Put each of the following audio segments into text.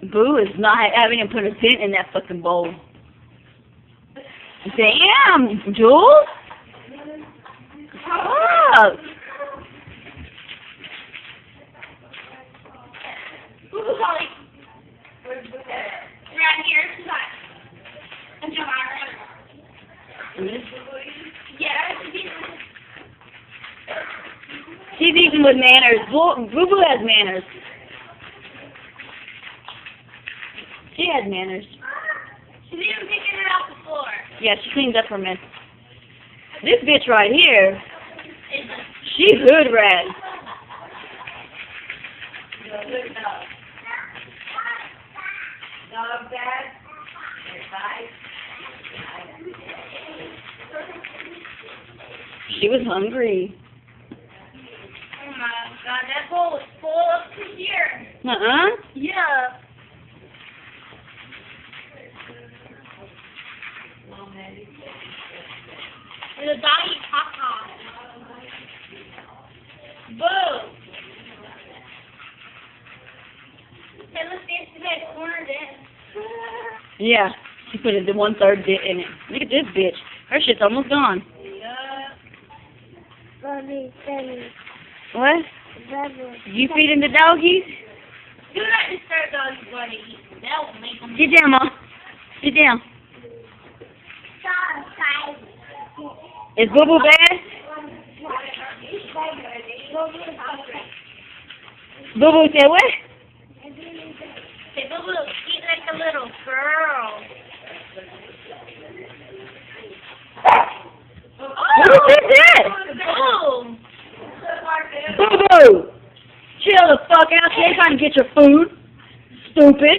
Boo is not having him put a dent in that fucking bowl. Damn, Jules. Fuck. Boo-boo, Holly. Around here. Come on. And jump on. Yeah. She's eating with manners. Boo-boo has manners. She has manners. She's even picking it off the floor. Yeah, she cleans up her mess. This bitch right here, she's hood rat. She was hungry. Oh my god, that bowl is full up to here. Yeah. There's a doggy caca. Boo. Hey, let's dance to that corner dance. Yeah, she put the 1/3 bit in it. Look at this bitch. Her shit's almost gone. Yeah. Bubby, Bubby, What? Bubby. You feeding the doggies? Do not disturb doggy buddy. That will make them. Get down, Mom. Get down. Is Boo Boo bad? Boo Boo said what? Hey, Boo-boo, eat like a little girl. Who did that? Boo. Boo Boo! Chill the fuck out. You ain't trying to get your food. Stupid.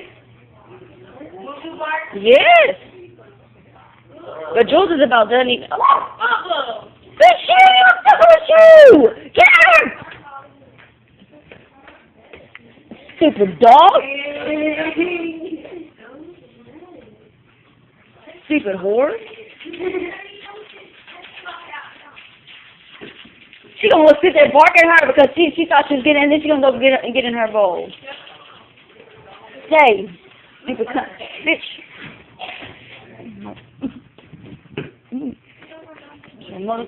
Yes. But Jules is about done eating. Boo-boo. Bitch, she ain't even fucking with you! Get her! Stupid dog. Stupid whore. She gonna go sit there barking at her because she thought she was getting in, then she gonna go get in her bowl. Stay. Stupid cunt. Bitch. Mother-